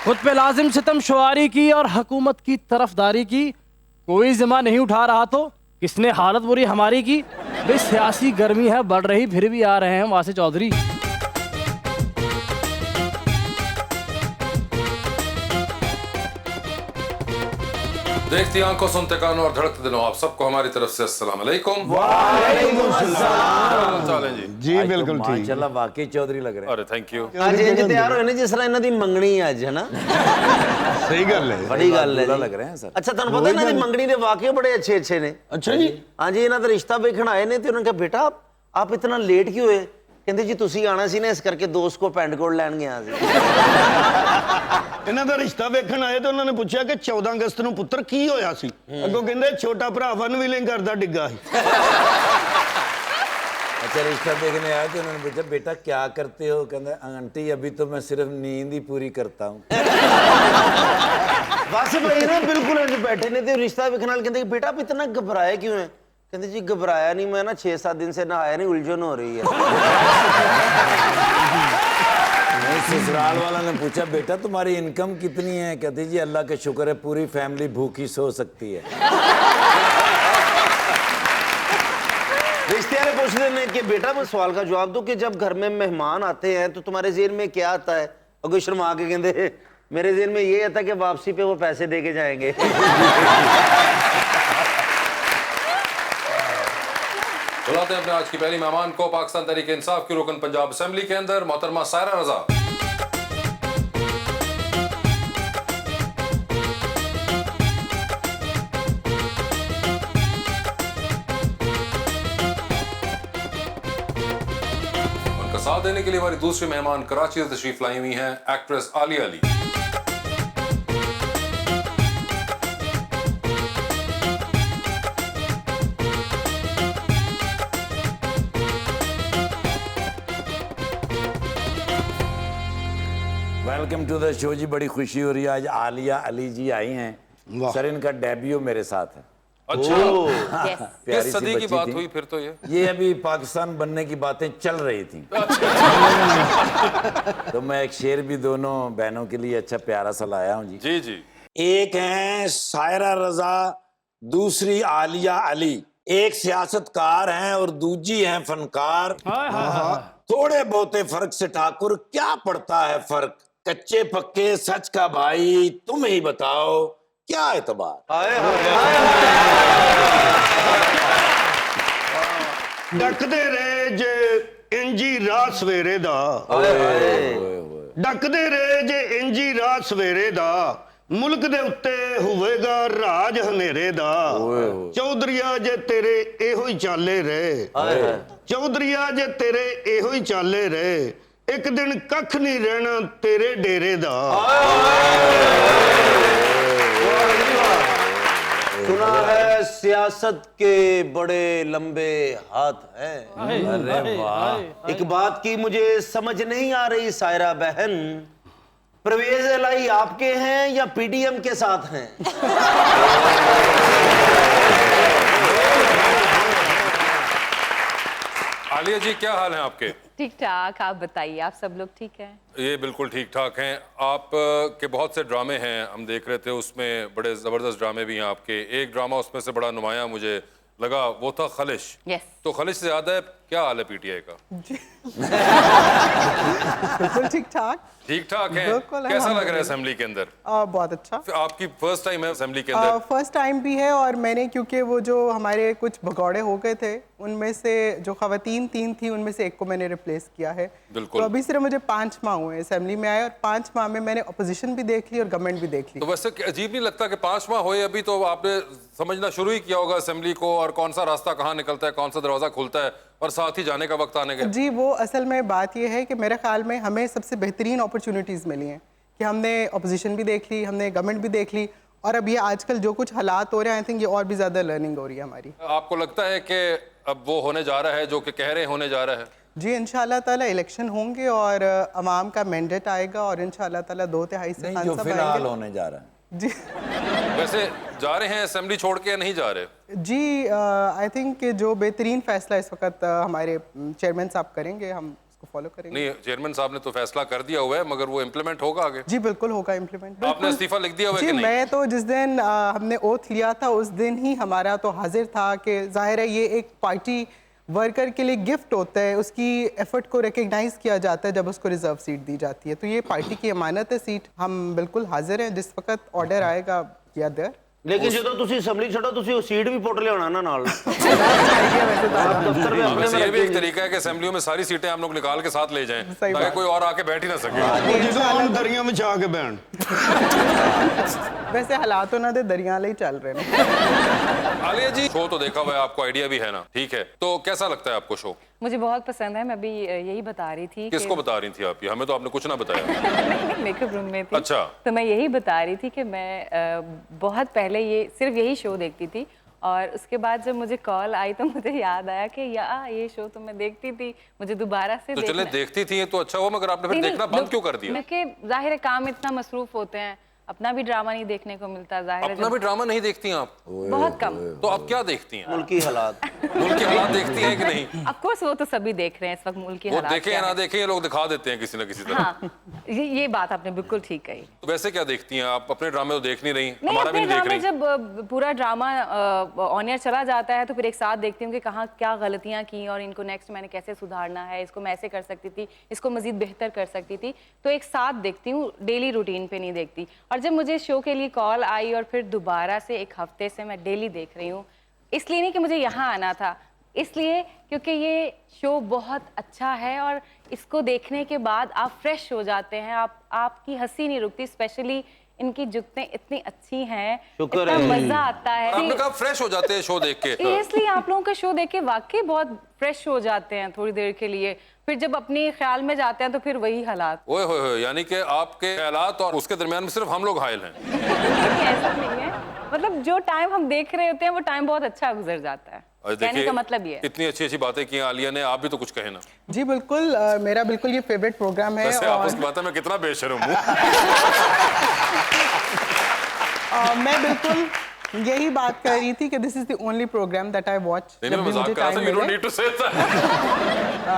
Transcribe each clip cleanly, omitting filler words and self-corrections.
खुद पे लाजिम सितम शुआरी की और हुकूमत की तरफदारी की, कोई जिम्मा नहीं उठा रहा तो किसने हालत बुरी हमारी की। भाई सियासी गर्मी है बढ़ रही, फिर भी आ रहे हैं वासी चौधरी। देखती आंखों, सुनते कानों और धड़कते दिलों, आप सबको हमारी तरफ से अस्सलाम वालेकुम। जी बिल्कुल ठीक। माशाल्लाह वाकई चौधरी लग रहे हैं। अरे थैंक यू। आज इंज तैयार होए ने जिस तरह इन्हां दी मंगनी है आज, है ना? सही गल है, बड़ी गल है, लग रहे हैं सर। अच्छा तुहानू पता इन्हां दी मंगनी दे वाकई बड़े अच्छे अच्छे ने। अच्छा जी। हां जी, इन्हां दा रिश्ता देखण आए ने ते उन्होंने कहा बेटा आप इतना लेट क्यों हुए? कहंदे जी तुसी आना सी ना, इस करके दोस्त को पैंट कोट लैन गया सी। इन्हां दा रिश्ता वेखण आए तो उन्होंने पूछा कि 14 अगस्त नूं पुੱਤਰ की होया सी? अगों कहंदे छोटा भरा वन व्हीलिंग करदा डिग्गा सी। अच्छा रिश्ता देखने आया तो उन्होंने पूछा बेटा क्या करते हो? कहते आंटी अभी तो मैं सिर्फ नींद ही पूरी करता हूँ। बस भाई ना बिल्कुल इंज बैठे ने ते रिश्ता वेखण वाले कहंदे बेटा आप इतना घबराए क्यों है? कहते जी घबराया नहीं, मैं ना 6-7 दिन से नहाया नहीं, उलझन हो रही है। ससुराल वाला ने पूछा बेटा तुम्हारी इनकम कितनी है? कहते जी अल्लाह का शुक्र है पूरी फैमिली भूखी सो सकती है। रिश्तेदार पूछते हैं कि बेटा मैं सवाल का जवाब दो कि जब घर में मेहमान आते हैं तो तुम्हारे जेहन में क्या आता है? और कोई शर्मा के कहते मेरे जेहन में ये आता है कि वापसी पे वो पैसे दे के जाएंगे। बुलाते हैं अपने आज की पहली मेहमान को, पाकिस्तान तहरीक इंसाफ की रुकन पंजाब असेंबली के अंदर मोहतरमा सायरा रजा। उनका साथ देने के लिए हमारी दूसरी मेहमान कराची से तशरीफ लाई हुई हैं actress Aliya Ali. Welcome to the show जी, बड़ी खुशी हो रही है आज आलिया अली जी आई हैं। सर इनका डेब्यू मेरे साथ है। अच्छा प्यारी किस सी सदी की बच्ची बात थी। हुई फिर तो ये अभी पाकिस्तान बनने की बातें चल रही थी। तो मैं एक शेर भी दोनों बहनों के लिए अच्छा प्यारा सा लाया हूँ जी। जी जी। एक हैं सायरा रजा, दूसरी आलिया अली। एक सियासतकार हैं और दूजी हैं फनकार। थोड़े बहुते फर्क से ठाकुर क्या पड़ता है फर्क? कच्चे पक्के सच का भाई तुम ही बताओ क्या एतबार? डकदे रहे जे इंजी रात सवेरे दा, डकदे रहे जे इंजी रात सवेरे दा, मुल्क दे उत्ते होवेगा राज हनेरे दा। चौधरीया जे तेरे एहो ही चाले रहे, चौधरीया जे तेरे एहो ही चाले रहे, एक दिन कख नहीं रहना तेरे डेरे दा। सुना है सियासत के बड़े लंबे हाथ हैं। अरे वाह। एक बात की मुझे समझ नहीं आ रही सायरा बहन, परवेज इलाही आपके हैं या पीडीएम के साथ हैं? आलिया जी क्या हाल है आपके? ठीक ठाक, आप बताइए, आप सब लोग ठीक हैं? ये बिल्कुल ठीक ठाक हैं। आप के बहुत से ड्रामे हैं, हम देख रहे थे, उसमें बड़े ज़बरदस्त ड्रामे भी हैं आपके। एक ड्रामा उसमें से बड़ा नुमाया मुझे लगा, वो था खलिश। यस। तो खलिश से ज़्यादा क्या हाल है पीटीआई का? बिल्कुल ठीक ठाक। ठीक ठाक है। बिल्कुल, कैसा लग रहा है असेंबली के अंदर? बहुत अच्छा। आपकी फर्स्ट टाइम है असेंबली के अंदर? फर्स्ट टाइम भी है, और मैंने क्योंकि वो जो हमारे कुछ भगौड़े हो गए थे उनमें से जो खवातीन 3 थी उनमें से एक को मैंने रिप्लेस किया है। बिल्कुल। तो अभी सिर्फ मुझे 5 माह हुए असेंबली में आए, और 5 माह में मैंने अपोजिशन भी देख ली और गवर्नमेंट भी देख ली। तो वैसे अजीब नहीं लगता कि 5 माह हुए अभी तो आपने समझना शुरू ही किया होगा असेंबली को, और कौन सा रास्ता कहाँ निकलता है, कौन सा दरवाजा खुलता है, और साथ ही जाने का वक्त आने का? जी, वो असल में बात ये है कि मेरे ख्याल में हमें सबसे बेहतरीन अपॉर्चुनिटीज़ मिली हैं कि हमने अपोजिशन भी देख ली, हमने गवर्नमेंट भी देख ली, और अब ये आजकल जो कुछ हालात हो रहे हैं, आई थिंक ये और भी ज़्यादा लर्निंग हो रही है हमारी। आपको लगता है कि अब वो होने जा रहा है जो कि कह रहे होने जा रहा है? जी, इंशाल्लाह ताला इलेक्शन होंगे और अवाम का मैंडेट आएगा, और इंशाल्लाह ताला 2/3 से नहीं, जो फिलहाल होने जा रहा है। जी वैसे जा रहे हैं असेंबली छोड़ के या नहीं जा रहे? जी, आई थिंक कि जो बेहतरीन फैसला इस वक्त हमारे चेयरमैन साहब करेंगे हम उसको फॉलो करेंगे। नहीं, चेयरमैन साहब ने तो फैसला कर दिया हुआ है, मगर वो इम्प्लीमेंट होगा आगे? जी बिल्कुल होगा इम्प्लीमेंट। आपने इस्तीफा लिख दिया हुआ है जी कि नहीं? मैं तो जिस दिन हमने ओथ लिया था उस दिन ही हमारा तो हाजिर था कि जाहिर है ये एक पार्टी वर्कर के लिए गिफ्ट होता है, उसकी एफर्ट को रिकग्नाइज किया जाता है जब उसको रिजर्व सीट दी जाती है। तो ये पार्टी की अमानत है सीट, हम बिल्कुल हाजिर हैं जिस वक्त ऑर्डर आएगा या देर। लेकिन जो तुसी असेंबली छड़ो तुसी वो सीट भी पुट लियाना ना नाल। वैसे ये भी एक तरीका है कि असेंबलियों में सारी सीटें हम लोग निकाल के साथ ले जाएं, ताकि कोई और आके बैठ ही ना सके। जिसमें दरिया में जा के बैन। वैसे हालात उन्होंने दे दरिया ले चल रहे हैं। आलिया जी, शो तो देखा हुआ है, आपको आइडिया भी है ना, ठीक है, तो कैसा लगता है आपको शो? मुझे बहुत पसंद है। मैं अभी यही बता रही थी किसको बता रही थी आप ये? हमें तो आपने कुछ ना बताया। नहीं, मेकअप रूम में थी। अच्छा। तो मैं यही बता रही थी कि मैं बहुत पहले ये सिर्फ यही शो देखती थी, और उसके बाद जब मुझे कॉल आई तो मुझे याद आया कि ये शो तो मैं देखती थी, मुझे दोबारा से तो चले देखती थी तो अच्छा हुआ, मगर आपने फिर देखना बंद क्यों कर दिया? क्योंकि जाहिर है काम इतना मसरूफ होते हैं, अपना भी ड्रामा नहीं देखने को मिलता। जाहिर है अपना भी ड्रामा नहीं देखती हैं आप? बहुत कम। तो आप क्या देखती हैं? मुल्की हालात। मुल्क के हालात देखती हैं कि नहीं? ऑफ कोर्स वो तो सभी देख रहे हैं इस वक्त मुल्क की वो हालात देखें क्या या ना है। देखें, ये लोग दिखा देते हैं किसी ना किसी तरह। हाँ, ये बात आपने बिल्कुल ठीक कही। तो वैसे क्या देखती हैं आप? अपने ड्रामे तो देख नहीं रही, नहीं, हमारा भी अपने नहीं देख ड्रामे रही। जब पूरा ड्रामा ऑन एयर चला जाता है तो फिर एक साथ देखती हूँ कि कहाँ क्या गलतियाँ की और इनको नेक्स्ट मैंने कैसे सुधारना है, इसको मैं ऐसे कर सकती थी, इसको मजीद बेहतर कर सकती थी। तो एक साथ देखती हूँ, डेली रूटीन पे नहीं देखती। और जब मुझे शो के लिए कॉल आई और फिर दोबारा से एक हफ्ते से मैं डेली देख रही हूँ, इसलिए नहीं कि मुझे यहाँ आना था, इसलिए क्योंकि ये शो बहुत अच्छा है और इसको देखने के बाद आप फ्रेश हो जाते हैं, आपकी हंसी नहीं रुकती। स्पेशली इनकी जुगतें इतनी अच्छी हैं, शुक्र इतना है। मजा आता है। आपने कहा फ्रेश हो जाते हैं शो देख के। इसलिए आप लोगों का शो देख के वाकई बहुत फ्रेश हो जाते हैं थोड़ी देर के लिए, फिर जब अपने ख्याल में जाते हैं तो फिर वही हालात। ओए होए होए, यानी कि आपके ख्यालात और उसके दरमियान में सिर्फ हम लोग हायल हैं। ऐसा नहीं है, मतलब जो टाइम हम देख रहे होते हैं वो टाइम बहुत अच्छा गुजर जाता है। और कहने देखिए, का मतलब ये है। इतनी अच्छी अच्छी बातें की हैं आलिया ने, आप भी तो कुछ कहे ना। जी बिल्कुल, मेरा बिल्कुल ये फेवरेट प्रोग्राम है। वैसे और आपस की बात है, मैं कितना बेशर्म हूँ। मैं बिल्कुल यही बात कर रही थी कि this is the only programme that I watch. नहीं, मैं मजाक कर रहा था, you don't need to say that।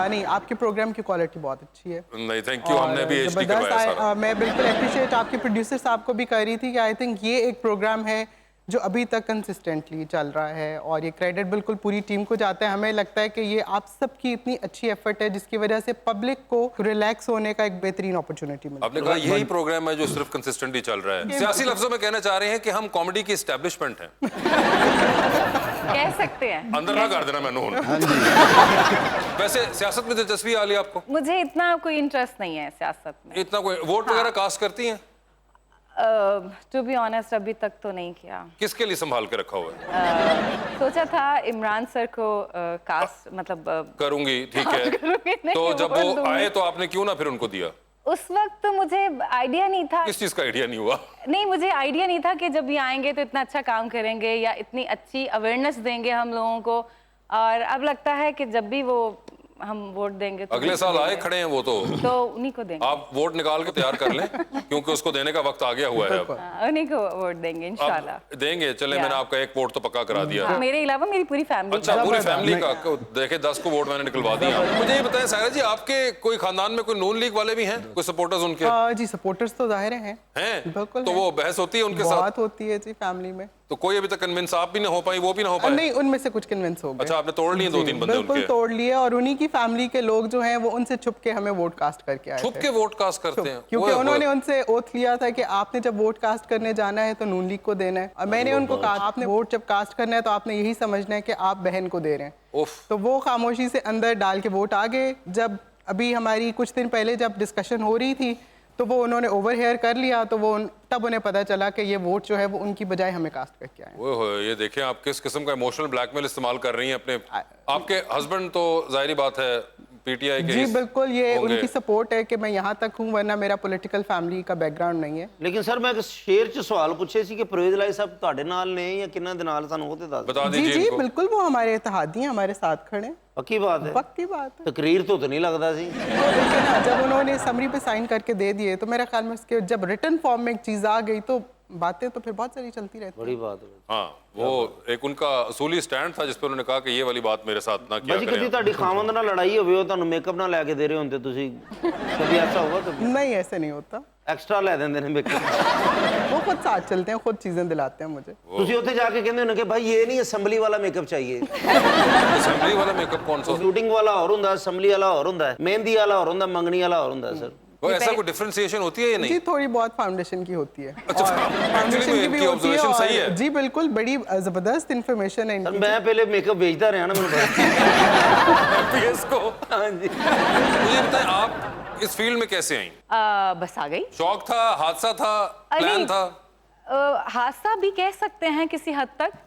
नहीं, आपके प्रोग्राम की क्वालिटी बहुत अच्छी है। नहीं, थैंक यू, हमने भी HD करवाया सारा। मैं बिल्कुल अप्रिशिएट आपके प्रोड्यूसर साहब को भी कर रही थी कि आई थिंक ये एक प्रोग्राम है जो अभी तक कंसिस्टेंटली चल रहा है, और ये क्रेडिट बिल्कुल पूरी टीम को जाता है। हमें लगता है कि ये आप सबकी इतनी अच्छी एफर्ट है जिसकी वजह से पब्लिक को रिलैक्स होने का एक बेहतरीन अपॉर्चुनिटी मिलती है। आपने कहा यही प्रोग्राम है जो सिर्फ कंसिस्टेंटली चल रहा है। सियासी लफ्जों में कहना चाह रहे हैं कि हम कॉमेडी की एस्टेब्लिशमेंट हैं। कह सकते हैं। अंदर ना कर देना मैंने। वैसे सियासत में दिलचस्पी आ रही आपको? मुझे इतना कोई इंटरेस्ट नहीं है सियासत में। इतना कोई वोट वगैरह कास्ट करती हैं? टू बी ऑनेस्ट अभी तक तो नहीं किया। किसके लिए संभाल के रखा हुआ है? सोचा था इमरान सर को कास्ट मतलब करूंगी, ठीक है। नहीं, तो जब वोट वो दूंगी। आए तो आपने क्यों ना फिर उनको दिया? उस वक्त तो मुझे आइडिया नहीं था। किस चीज का आइडिया नहीं हुआ? नहीं, मुझे आइडिया नहीं था कि जब ये आएंगे तो इतना अच्छा काम करेंगे या इतनी अच्छी अवेयरनेस देंगे हम लोगों को। और अब लगता है कि जब भी वो हम वोट देंगे तो अगले साल आए खड़े हैं वो तो उन्हीं को देंगे। आप वोट निकाल के तैयार कर लें, क्योंकि उसको देने का वक्त आ गया हुआ है। अब उन्हीं को वोट देंगे इंशाल्लाह। अब देंगे, चले, मैंने आपका एक वोट तो पक्का करा दिया। हाँ, मेरे अलावा मेरी पूरी फैमिली। अच्छा, पूरी फैमिली का देखे 10 को वोट मैंने निकलवा दिया। मुझे ये बताएं सायरा जी, आपके कोई खानदान में कोई नून लीग वाले भी हैं, कोई सपोर्टर्स उनके जी सपोर्टर्स तो जाहिर हैं। बिल्कुल तो हैं। वो बहस होती है उनके साथ? बहुत होती है जी फैमिली में। तो कोई अभी तक कन्विंस आप भी ना हो पाई, वो भी ना हो पाए? नहीं, उनमें से कुछ कन्विंस हो गए। अच्छा, आपने तोड़ लिए 2-3 बंदे बिल्कुल उनके? तोड़ लिए, और उन्हीं की फैमिली के लोग जो हैं वो उनसे छुप के हमें वोट कास्ट करके आए छुप थे। के वोट कास्ट करते हैं? क्योंकि उन्होंने उनसे ओथ लिया था कि आपने जब वोट कास्ट करने जाना है तो नून लीग को देना है, और मैंने उनको कहा आपने वोट जब कास्ट करना है तो आपने यही समझना है कि आप बहन को दे रहे हैं। तो वो खामोशी से अंदर डाल के वोट आ गए। जब अभी हमारी कुछ दिन पहले जब डिस्कशन हो रही थी तो वो उन्होंने ओवरहेयर कर लिया, तो वो तब उन्हें पता चला कि ये वोट जो है वो उनकी बजाय हमें कास्ट करके आए। ओए होए, ये देखें आप किस किस्म का इमोशनल ब्लैकमेल इस्तेमाल कर रही हैं अपने। आपके हस्बैंड तो जाहिर बात है पीटीआई के जी बिल्कुल, ये उनकी सपोर्ट है कि मैं यहाँ तक हूँ, वरना मेरा पॉलिटिकल फैमिली का बैकग्राउंड नहीं है। लेकिन सर मैं शेर च सवाल पूछे सी कि परवेज लाई साहब ਤੁਹਾਡੇ ਨਾਲ ने या किन्ना दे नाल ਸਾਨੂੰ ਉਹ ਤੇ ਦੱਸ बता जी दीजिए जी इनको। बिल्कुल, वो हमारे इत्तेहादी हैं, हमारे साथ खड़े हैं। पक्की बात है? पक्की बात है। तकरीर तो नहीं लगता सी। लेकिन जब उन्होंने समरी पे साइन करके दे दिए तो मेरा ख्याल में उसके जब रिटर्न फॉर्म में एक चीज़ आ गई तो बातें तो फिर बहुत सारी चलती रहती बड़ी बात है हाँ, वो एक उनका असूली स्टैंड था जिस पर उन्होंने कहा कि ये वाली बात मेरे साथ ना किया भाजी कभी करें। ਤੁਹਾਡੀ ਖਾਵੰਦ ਨਾਲ ਲੜਾਈ ਹੋਵੇ ਉਹ ਤੁਹਾਨੂੰ ਮੇਕਅਪ ਨਾ ਲੈ ਕੇ ਦੇ ਰਹੇ ਹੁੰਦੇ ਤੁਸੀਂ कभी ऐसा हुआ कभी नहीं, ऐसे नहीं होता। एक्स्ट्रा ਲੈ ਦਿੰਦੇ ਨੇ ਮੇਕअप वो खुद साथ चलते हैं, खुद चीज़ें दिलाते हैं मुझे। ਤੁਸੀਂ ਉੱਥੇ ਜਾ ਕੇ ਕਹਿੰਦੇ ਹੋ ਕਿ ਭਾਈ ਇਹ ਨਹੀਂ ਅਸੈਂਬਲੀ ਵਾਲਾ ਮੇਕਅਪ चाहिए असेंबली वाला मेकअप कौन सा? ਸ਼ੂਟਿੰग ਵਾਲਾ ਹੋਰ ਹੁੰਦਾ ਅਸੈਂਬਲੀ ਵਾਲਾ ਹੋਰ ਹੁੰਦਾ ਮਹਿੰਦੀ वाला ਹੋਰ ਹੁੰਦਾ ਮੰਗਣੀ वाला ਹੋਰ ਹੁੰਦਾ सर वो ऐसा कोई डिफरेंशिएशन होती है या नहीं? जी थोड़ी बहुत फाउंडेशन की होती है। अच्छा, फाउंडेशन actually की भी इनकी होती है observation सही और है। जी बिल्कुल बड़ी ज़बरदस्त इन्फॉर्मेशन है सर इनकी। मैं पहले मेकअप भेजता रहा ना मैंने MPS को हाँ जी मुझे बताएं, आप इस फील्ड में कैसे आई? बस आ गई। शौक था, हादसा था, प्लान नहीं, था? हादसा भी कह सकते हैं किसी हद तक।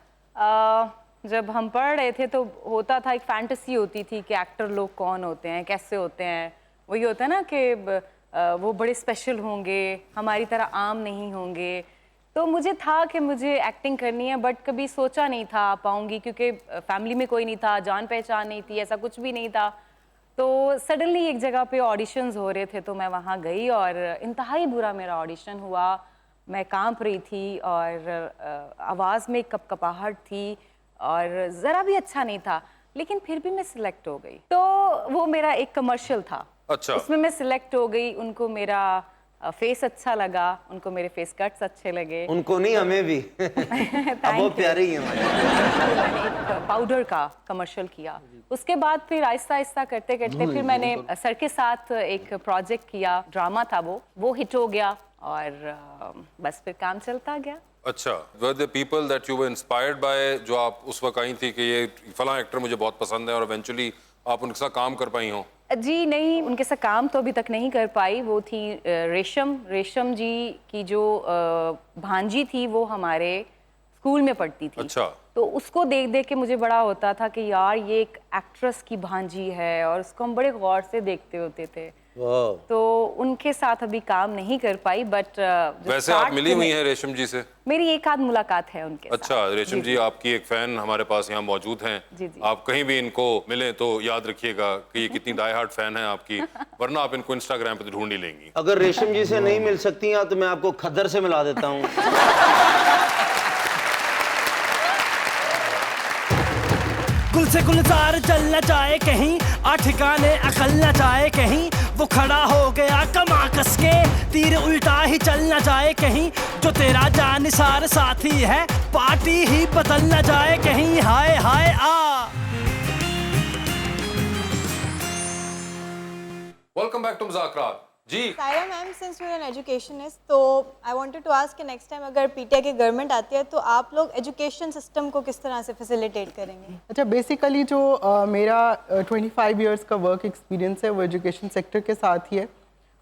जब हम पढ़ रहे थे तो होता था, एक फैंटेसी होती थी कि एक्टर लोग कौन होते हैं, कैसे होते हैं। वही होता है ना कि वो बड़े स्पेशल होंगे, हमारी तरह आम नहीं होंगे। तो मुझे था कि मुझे एक्टिंग करनी है, बट कभी सोचा नहीं था पाऊंगी, क्योंकि फैमिली में कोई नहीं था, जान पहचान नहीं थी, ऐसा कुछ भी नहीं था। तो सडनली एक जगह पे ऑडिशंस हो रहे थे तो मैं वहाँ गई और इंतहाई बुरा मेरा ऑडिशन हुआ। मैं कांप रही थी और आवाज़ में कपकपाहट थी और ज़रा भी अच्छा नहीं था, लेकिन फिर भी मैं सिलेक्ट हो गई। तो वो मेरा एक कमर्शियल था, अच्छा। उसमें मैं सिलेक्ट हो गई। उनको मेरा फेस अच्छा लगा, उनको मेरे फेस कट्स अच्छे लगे। उनको नहीं हमें भी अब वो प्यारी ही हमारी। मैंने एक पाउडर का कमर्शियल किया। उसके बाद फिर आहिस्ता आहिस्ता करते करते फिर मैंने सर के साथ एक प्रोजेक्ट किया, ड्रामा था वो हिट हो गया और बस फिर काम चलता गया। अच्छा, were the people that you were inspired by, जो आप उस वक्त आई थी कि ये फलां एक्टर मुझे बहुत पसंद है, और इवेंचुअली आप उनके साथ काम कर पाई हो? जी नहीं, उनके साथ काम तो अभी तक नहीं कर पाई। वो थी रेशम जी की जो भांजी थी, वो हमारे स्कूल में पढ़ती थी। अच्छा। तो उसको देख देख के मुझे बड़ा होता था कि यार ये एक एक्ट्रेस की भांजी है, और उसको हम बड़े गौर से देखते होते थे। तो उनके साथ अभी काम नहीं कर पाई, बट वैसे आप मिली हुई हैं रेशम जी से? मेरी एक आध मुलाकात है उनके अच्छा, साथ। रेशम जी आपकी एक फैन हमारे पास यहाँ मौजूद हैं। जी, जी। आप कहीं भी इनको मिलें तो याद रखिएगा कि ये कितनी डाई हार्ट फैन है आपकी, वरना आप इनको इंस्टाग्राम पे तो ढूंढ ही लेंगी। अगर रेशम जी से नहीं मिल सकती हैं तो मैं आपको खद्दर से मिला देता हूँ। गुल से गुलजार चलना चाहे कहीं, ठिकाने अकल न जाए कहीं, वो खड़ा हो गया कमा कस के, तीर उल्टा ही चलना जाए कहीं, जो तेरा जानिसार साथी है पार्टी ही बदल न जाए कहीं। हाय हाय आ। वेलकम बैक टू मुज़ाकरात जी। Saira ma'am, since you are an educationist, तो आई वांटेड टू आस्क कि नेक्स्ट टाइम अगर पीटीआई की गवर्नमेंट आती है तो आप लोग एजुकेशन सिस्टम को किस तरह से फैसिलिटेट करेंगे? अच्छा, बेसिकली जो मेरा 25 इयर्स का वर्क एक्सपीरियंस है वो एजुकेशन सेक्टर के साथ ही है,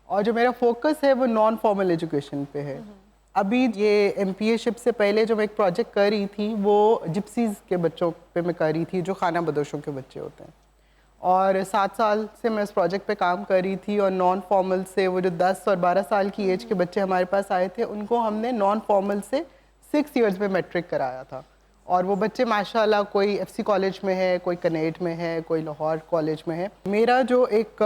और जो मेरा फोकस है वो नॉन फॉर्मल एजुकेशन पे है। अभी ये MPA-शिप से पहले जो मैं एक प्रोजेक्ट कर रही थी वो जिप्सीज़ के बच्चों पे मैं कर रही थी, जो खाना बदोशों के बच्चे होते हैं, और 7 साल से मैं उस प्रोजेक्ट पे काम कर रही थी। और नॉन फॉर्मल से वो जो 10 और 12 साल की एज के बच्चे हमारे पास आए थे, उनको हमने नॉन फॉर्मल से 6 इयर्स में मैट्रिक कराया था। और वो बच्चे माशाल्लाह कोई FC कॉलेज में है, कोई कनेट में है, कोई लाहौर कॉलेज में है। मेरा जो एक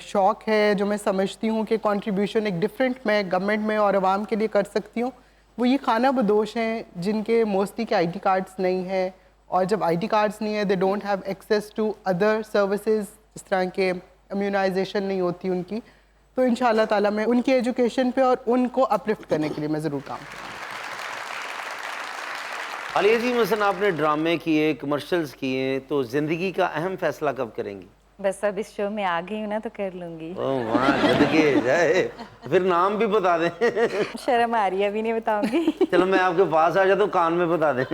शौक़ है, जो मैं समझती हूँ कि कंट्रीब्यूशन एक डिफरेंट मैं गवर्नमेंट में और आवाम के लिए कर सकती हूँ, वो ये खाना बदोश हैं जिनके मोस्टली के ID कार्ड्स नहीं हैं, और जब ID कार्ड्स नहीं है they don't have access to other services, इस तरह के इम्यूनाइजेशन नहीं होती उनकी। तो इंशाल्लाह ताला मैं उनकी एजुकेशन पे और उनको अपलिफ्ट करने के लिए मैं ज़रूर काम करूँगी। आलिया जी, मसलन आपने ड्रामे किए, कमर्शियल्स किए, तो ज़िंदगी का अहम फैसला कब करेंगी? बस अब इस शो में आ गई हूँ ना तो कर लूंगी। ओह वाह, जद के जाए। फिर नाम भी बता दें। शर्म आ रही है, अभी नहीं बताऊंगी। चलो मैं आपके पास आ जाता हूँ, कान में बता दें।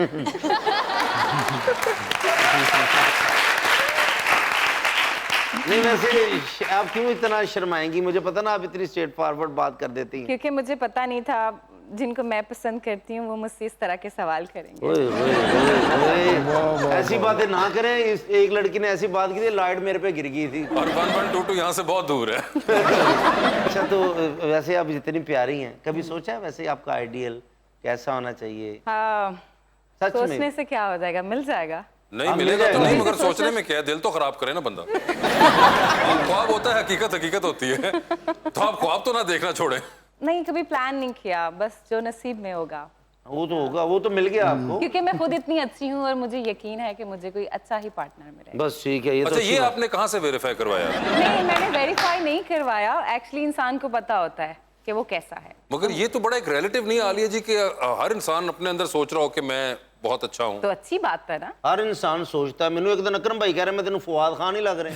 नहीं, वैसे आप क्यों इतना शर्माएंगी? मुझे पता ना आप इतनी स्ट्रेट फॉरवर्ड बात कर देती हैं। क्योंकि मुझे पता नहीं था जिनको मैं पसंद करती हूँ वो मुझसे इस तरह के सवाल करेंगे। ओए ओए ओए, ऐसी बातें ना करें। एक लड़की ने ऐसी बात की थी, लाइट मेरे पे गिर गई थी। और 1122 यहाँ से बहुत दूर है। अच्छा, तो वैसे आप जितनी प्यारी हैं, कभी सोचा है वैसे आपका आइडियल कैसा होना चाहिए? हाँ, सच में सोचने से क्या हो जाएगा, मिल जाएगा। नहीं मिलेगा तो नहीं, मगर सोचने में क्या है, दिल तो खराब करे ना बंदा। ख्वाब होता है, हकीकत हकीकत होती है, तो आप ख्वाब तो ना देखना छोड़ें। नहीं, कभी प्लान नहीं किया, बस जो नसीब में होगा। वो तो होगा, वो तो मिल गया आपको। क्योंकि मैं खुद इतनी अच्छी हूँ और मुझे यकीन है कि मुझे कोई अच्छा ही पार्टनर मिलेगा। बस ठीक है। ये अच्छा, तो ये आपने कहाँ से वेरीफाई करवाया? नहीं, मैंने वेरीफाई नहीं करवाया। एक्चुअली इंसान को पता होता है कि वो कैसा है। मगर ये तो बड़ा एक रिलेटिव नहीं है आलिया जी कि हर इंसान अपने अंदर सोच रहा हो कि मैं बहुत अच्छा हूँ। तो अच्छी बात है ना। हर इंसान सोचता है। मैंने एक दिन अकरम भाई कह रहे मैं तेन फवाद खान ही लग रहे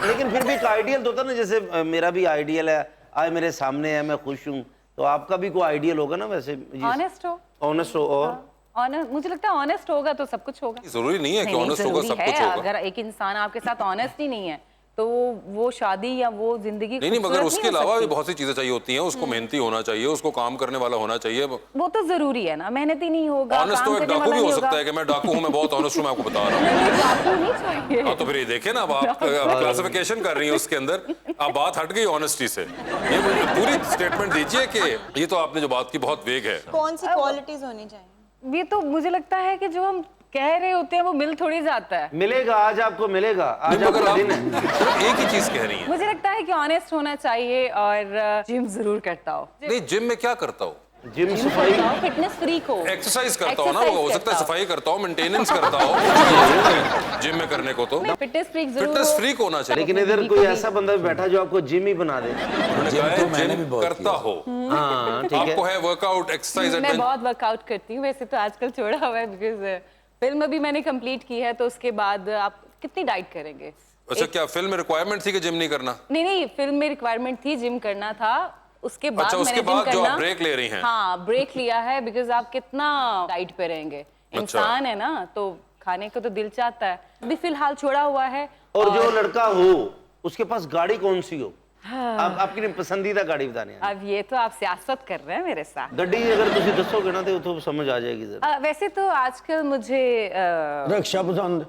लेकिन फिर भी एक आइडियल तो होता ना, जैसे मेरा भी आइडियल है, आज मेरे सामने है, मैं खुश हूँ, तो आपका भी कोई आइडियल होगा ना वैसे। ऑनेस्ट हो। ऑनेस्ट हो और मुझे लगता है ऑनेस्ट होगा तो सब कुछ होगा। जरूरी नहीं है कि ऑनेस्ट होगा सब कुछ होगा। अगर एक इंसान आपके साथ ऑनेस्ट ही नहीं है तो वो शादी या वो जिंदगी नहीं, मगर उसके अलावा भी बहुत सी चीजें चाहिए होती हैं। उसको मेहनती होना चाहिए, उसको काम करने वाला होना चाहिए। वो तो जरूरी है ना, मेहनती नहीं होगा। ऑनेस्ट तो एक डाकू भी हो सकता है कि मैं डाकू हूँ, मैं बहुत ऑनेस्ट हूँ, मैं आपको बता रहा हूँ। डाकू नहीं चाहिए। हाँ, तो फिर ये देखे ना, अब आप क्लासिफिकेशन कर रही हैं उसके अंदर। अब बात हट गई ऑनेस्टी से। ये पूरी स्टेटमेंट दीजिए कि ये तो आपने जो बात की बहुत वेग है। कौन सी क्वालिटीज होनी चाहिए? ये तो मुझे लगता है कि जो हम कह रहे होते हैं वो मिल थोड़ी जाता है। मिलेगा, आज आपको मिलेगा। आज मगर आपका दिन है। आप एक ही चीज कह रही हैं। मुझे लगता है कि ऑनेस्ट होना चाहिए और जिम जरूर करता हो। नहीं, जिम में क्या करता हो? जिम सफाई, फिटनेस फ्रीक हो, एक्सरसाइज करता हो ना, वो हो सकता है सफाई करता हो, मेंटेनेंस करता हो जिम में करने को। तो फिटनेस फ्रीक जरूर फिटनेस फ्रीक होना चाहिए। लेकिन इधर कोई ऐसा बंदा बैठा जो आपको जिम ही बना दे। जिम करता हो, हाँ ठीक है। आपको है वर्कआउट, एक्सरसाइज। मैं बहुत वर्कआउट करती हूँ वैसे तो, आजकल छोड़ा हुआ है बिकॉज फिल्म अभी मैंने कंप्लीट की है। तो उसके बाद आप कितनी डाइट करेंगे? अच्छा, क्या फिल्म में रिक्वायरमेंट थी कि जिम नहीं करना? नहीं, फिल्म में रिक्वायरमेंट थी, जिम करना था। उसके बाद अच्छा, उसके मैंने जिम बाद जो करना, आप ब्रेक ले रही हैं। हाँ, ब्रेक लिया है बिकॉज आप कितना डाइट पे रहेंगे। इंसान है ना, तो खाने को तो दिल चाहता है। अभी फिलहाल छोड़ा हुआ है। और जो लड़का हो उसके पास गाड़ी कौन सी हो? आप आपकी पसंदीदा गाड़ी बताने। अब ये तो आप सियासत कर रहे हैं मेरे साथ। गड्डी अगर तुम दसोगे ना तो समझ आ जाएगी जरा। वैसे तो आजकल मुझे रक्षा पसंद।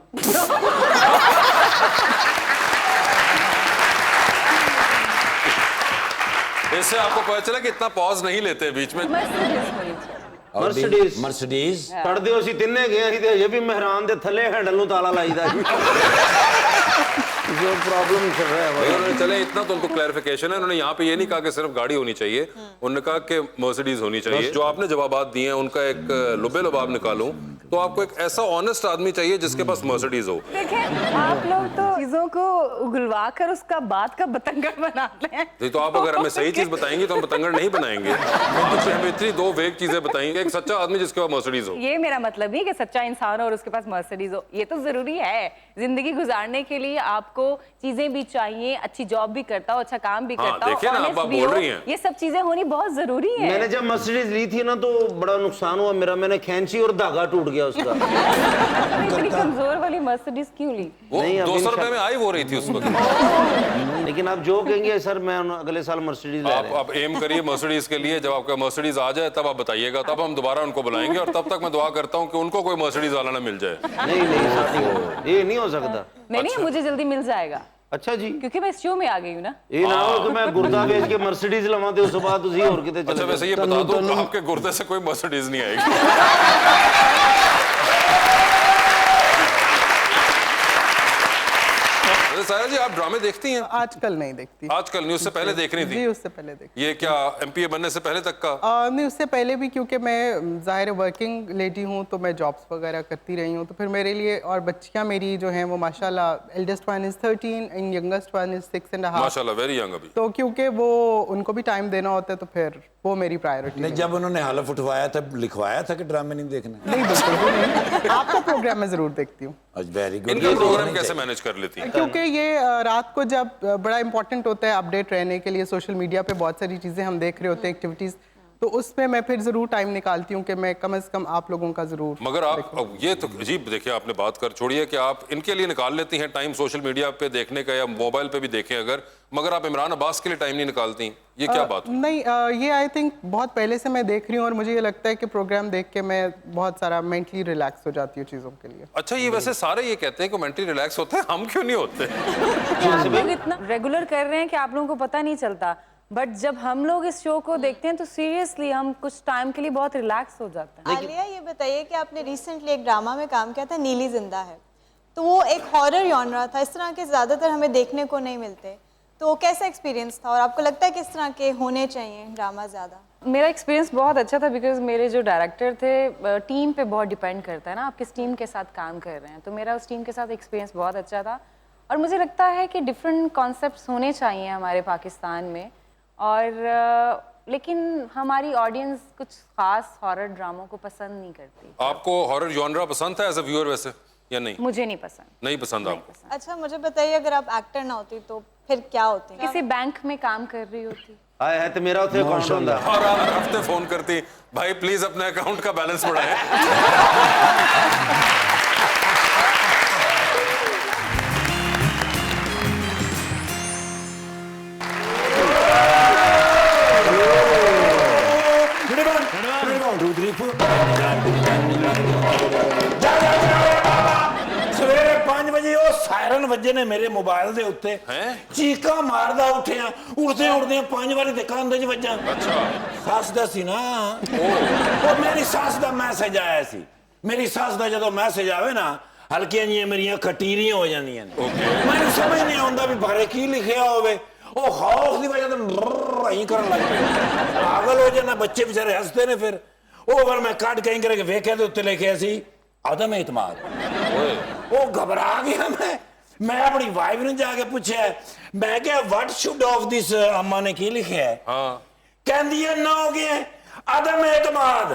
इससे आपको पता चला कि इतना पॉज नहीं लेते बीच में। मर्सिडीज मर्सिडीज कर दियो सी तिन्ने गए सी ते ये भी मेहरान दे थल्ले हैंडल नु ताला लाईदा जो प्रॉब्लम चल रहा है भाई, उन्होंने चले इतना तो उनको क्लैरिफिकेशन है। उन्होंने यहाँ पे ये नहीं कहा कि सिर्फ गाड़ी होनी चाहिए, उन्होंने कहा कि मर्सिडीज होनी चाहिए। जो आपने जवाबात दिए हैं उनका एक लुबे लुबाब निकालूं तो आपको एक ऐसा ऑनेस्ट आदमी चाहिए जिसके पास मर्सिडीज हो। देखें, आप लोग तो चीजों को उगलवा कर उसका बात का बतंगड़ बनाते हैं। तो आप अगर हमें सही चीज बताएंगे तो हम बतंगड़ नहीं बनाएंगे। आपसे हमें इतनी दो वेग चीजें बताएंगे। एक सच्चा आदमी जिसके पास मर्सिडीज हो। ये मेरा मतलब नहीं कि सच्चा इंसान हो और उसके पास मर्सिडीज हो। ये तो जरूरी है जिंदगी गुजारने के लिए। आपको चीजें भी चाहिए, अच्छी जॉब भी करता हो, अच्छा काम भी करता हो, देखिए ना, honest आप भी बोल हो। रही हैं। ये सब चीजें होनी बहुत जरूरी है। मैंने जब मर्सिडीज ली थी ना तो बड़ा नुकसान हुआ मेरा। मैंने खींची और धागा टूट गया उसका। इतनी कमजोर वाली मर्सिडीज क्यों ली? वो नहीं, अब 200 रुपए में आई वो रही थी उस वक्त। लेकिन आप जो कहेंगे सर मैं अगले साल मर्सिडीज ले रहा आप एम करिए मर्सिडीज के लिए। जब आपका मर्सिडीज आ जाए तब आप बताइएगा, तब हम दोबारा उनको बुलाएंगे। और तब तक मैं दुआ करता हूँ कि उनको कोई मर्सिडीज वाला ना मिल जाए। नहीं साथी, ये नहीं हो सकता। नहीं, मुझे जल्दी मिल जाएगा। अच्छा जी, क्योंकि मैं इस शो में आ गई हूँ ना। ये ना हो कि मैं गुर्दा बेच के मर्सिडीज लवा ते उस बाद तुसी और किते चले। अच्छा, वैसे ये बता दो आपके गुर्दे से कोई मर्सिडीज नहीं आएगी। सारा जी, आप ड्रामे देखती हैं? आजकल नहीं देखती। आजकल नहीं, उससे पहले देख रही थी? जी, उससे पहले देखती। ये क्या एमपीए बनने से पहले तक का? नहीं, उससे पहले भी, क्योंकि मैं ज़ाहिर वर्किंग लेडी हूँ तो मैं जॉब्स वगैरह करती रही हूँ। तो फिर मेरे लिए, और बच्चियाँ मेरी जो हैं वो माशाल्लाह, eldest one is 13 and youngest one is 6.5। माशाल्लाह, वेरी यंग अभी। तो क्योंकि वो उनको भी टाइम देना होता है तो फिर वो मेरी प्रायोरिटी नहीं, जब उन्होंने हलफ उठवाया था लिखवाया था कि ड्रामे नहीं देखने? नहीं, बिल्कुल भी नहीं। आपका प्रोग्राम मैं ज़रूर देखती हूँ। Very good. इनका प्रोग्राम कैसे मैनेज कर लेती हैं? क्योंकि ये रात को जब बड़ा इंपॉर्टेंट होता है अपडेट रहने के लिए, सोशल मीडिया पे बहुत सारी चीज़ें हम देख रहे होते हैं, एक्टिविटीज़, तो उसमें मैं फिर ज़रूर टाइम निकालती हूँ कि मैं कम से कम आप लोगों का ज़रूर। मगर आप ये तो अजीब, देखिए आपने बात कर छोड़िए कि आप इनके लिए निकाल लेती हैं टाइम सोशल मीडिया पे देखने का या मोबाइल पे भी देखें अगर, मगर आप इमरान अब्बास के लिए टाइम नहीं निकालती, ये क्या बात? नहीं, ये आई थिंक बहुत पहले से मैं देख रही हूँ और मुझे ये लगता है कि प्रोग्राम देख के मैं बहुत सारा मेंटली रिलैक्स हो जाती हूँ चीज़ों के लिए। अच्छा, ये वैसे सारे ये कहते हैं कि मेंटली रिलैक्स होते हैं, हम क्यों नहीं होते? आप लोग इतना रेगुलर कर रहे हैं कि आप लोगों को पता नहीं चलता, बट जब हम लोग इस शो को देखते हैं तो सीरियसली हम कुछ टाइम के लिए बहुत रिलैक्स हो जाते हैं। आलिया, ये बताइए कि आपने रिसेंटली एक ड्रामा में काम किया था, नीली जिंदा है, तो वो एक हॉरर जॉनरा था। इस तरह के ज़्यादातर हमें देखने को नहीं मिलते। तो कैसा एक्सपीरियंस था और आपको लगता है किस तरह के होने चाहिए ड्रामा ज़्यादा? मेरा एक्सपीरियंस बहुत अच्छा था बिकॉज मेरे जो डायरेक्टर थे, टीम पे बहुत डिपेंड करता है ना, आप किस टीम के साथ काम कर रहे हैं। तो मेरा उस टीम के साथ एक्सपीरियंस बहुत अच्छा था और मुझे लगता है कि डिफरेंट कॉन्सेप्ट्स होने चाहिए हमारे पाकिस्तान में। और लेकिन हमारी ऑडियंस कुछ खास हॉरर ड्रामों को पसंद नहीं करती। आपको हॉरर जॉनरा पसंद था एज अ व्यूअर वैसे या नहीं? मुझे नहीं पसंद। नहीं पसंद आपको? अच्छा मुझे बताइए, अगर आप एक्टर ना होती तो फिर क्या होती? किसी बैंक में काम कर रही होती। आए है तो मेरा उसे अकाउंट होता। और आप हर हफ्ते फोन करती, भाई प्लीज अपने अकाउंट का बैलेंस बढ़ाएं। ਸਵੇਰੇ 5 ਵਜੇ ਉਹ ਸਾਇਰਨ ਵੱਜੇ ਨੇ ਮੇਰੇ ਮੋਬਾਈਲ ਦੇ ਉੱਤੇ, ਚੀਕਾਂ ਮਾਰਦਾ ਉੱਠਿਆ, ਉੱਠਦੇ 5 ਵਾਰੀ ਤੇ ਕੰਨ 'ਚ ਵੱਜਾਂ। ਅੱਛਾ, ਸੱਸ ਦਾ ਸੀ ਨਾ, ਉਹ ਮੇਰੀ ਸੱਸ ਦਾ ਮੈਸੇਜ ਆਇਆ ਸੀ। ਮੇਰੀ ਸੱਸ ਦਾ ਜਦੋਂ ਮੈਸੇਜ ਆਵੇ ਨਾ, ਹਲਕੀਆਂ ਜਿਹੀਆਂ ਮੇਰੀਆਂ ਖਟੀਰੀਆਂ ਹੋ ਜਾਂਦੀਆਂ ਨੇ। ਮੈਨੂੰ ਸਮਝ ਨਹੀਂ ਆਉਂਦਾ ਵੀ ਬਾਰੇ ਕੀ ਲਿਖਿਆ ਹੋਵੇ। ਉਹ ਖੌਫ ਦੀ ਵਜ੍ਹਾ ਤੋਂ ਐਂ ਕਰਨ ਲੱਗ ਪਏ, ਪਾਗਲ ਹੋ ਜਾਂਦਾ। ਬੱਚੇ ਵਿਚਾਰੇ ਹੱਸਦੇ ਨੇ। ਫਿਰ ਉਹ ਵਾਰ ਮੈਂ ਕੱਢ ਕੇ ਕਰਕੇ ਵੇਖਿਆ ਤੇ ਉੱਤੇ ਲਿਖਿਆ ਸੀ ਆਦਮ ਇਤਮਾਦ। ਉਹ ਘਬਰਾ ਗਿਆ। ਮੈਂ ਆਪਣੀ ਵਾਈਫ ਨੂੰ ਜਾ ਕੇ ਪੁੱਛਿਆ, ਮੈਂ ਕਿਹਾ ਵਾਟ ਸ਼ੁੱਡ ਆਫ ਦਿਸ, ਅੰਮਾ ਨੇ ਕੀ ਲਿਖਿਆ ਹੈ? ਕਹਿੰਦੀ ਹੈ ਨਾ ਹੋ ਗਿਆ ਆਦਮ ਇਤਮਾਦ।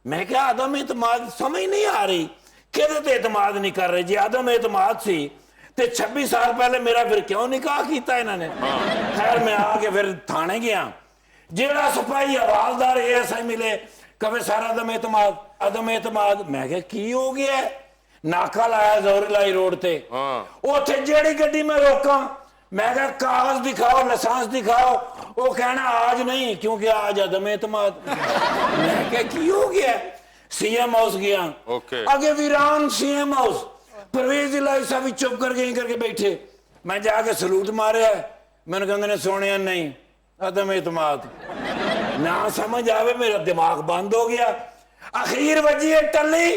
ਮੈਂ ਕਿਹਾ ਆਦਮ ਇਤਮਾਦ ਸਮਝ ਨਹੀਂ ਆ ਰਹੀ, ਕਿਹਦੇ ਤੇ ਇਤਮਾਦ ਨਹੀਂ ਕਰ ਰਹੇ? ਜੀ ਆਦਮ ਇਤਮਾਦ ਸੀ ਤੇ 26 ਸਾਲ ਪਹਿਲੇ ਮੇਰਾ ਫਿਰ ਕਿਉਂ ਨਿਕਾਹ ਕੀਤਾ ਇਹਨਾਂ ਨੇ? ਖੈਰ ਮੈਂ ਆ ਕੇ ਫਿਰ ਥਾਣੇ ਗਿਆ। ਜਿਹੜਾ ਸਿਪਾਹੀ ਹਵਾਲਦਾਰ ਐਸਆਈ ਮਿਲੇ, ਕਵੇ ਸਾਰਾ ਆਦਮ ਇਤਮਾਦ। ਮੈਂ ਕਿਹਾ ਕੀ ਹੋ ਗਿਆ? ਨਾਕਾ ਲਾਇਆ ਜ਼ੋਰਲਾਈ ਰੋਡ ਤੇ। ਉੱਥੇ ਜਿਹੜੀ ਗੱਡੀ ਮੈਂ ਰੋਕਾਂ, मैं कहा कागज दिखाओ, लाइसेंस दिखाओ। वो कहना आज नहीं क्योंकि आज अदम एतमाद। मैं क्या की हो गया? सीएम हाउस गया, आगे वीरान सीएम हाउस, परवेज इलाही साहब चुप करके बैठे। मैं जाके सलूट मारे, मैंने कहते ने सोने नहीं अदम एतमाद। ना समझ आवे, मेरा दिमाग बंद हो गया। अखीर वजी है टल्ली।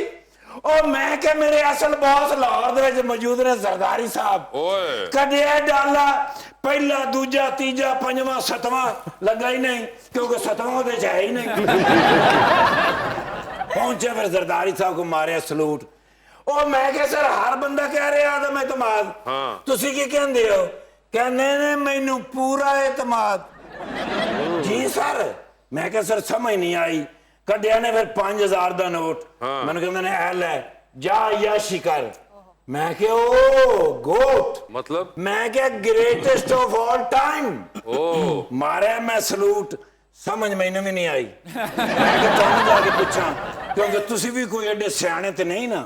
और मैं क्या मेरे असल बॉस लाहौर दे विच मौजूद ने सरदारी साहब। कदे डाला पहला दूजा तीजा पंजवां सतवां लगा ही नहीं, क्योंकि सतवां तो है ही नहीं। पहुंचे फिर सरदारी साहब को मारे सलूट। और मैं क्या सर हर बंदा कह रहा आदम एतमाद, तुसी की कहंदे हो? कहने ने मैनू पूरा एतमाद। जी सर। मैं क्या सर समझ नहीं आई। कढ़िया ने फिर 5000 का नोट, मैंने कहते ने ऐ ले जा याशी कर। मैं क्या ओ गोट मतलब? मैं क्या ग्रेटेस्ट ऑफ ऑल टाइम। मारे मैं सलूट, समझ मैंने भी नहीं आई। मैं क्या तुम जाके पूछा, क्योंकि तुसी भी कोई एडे सियाने ते नहीं ना।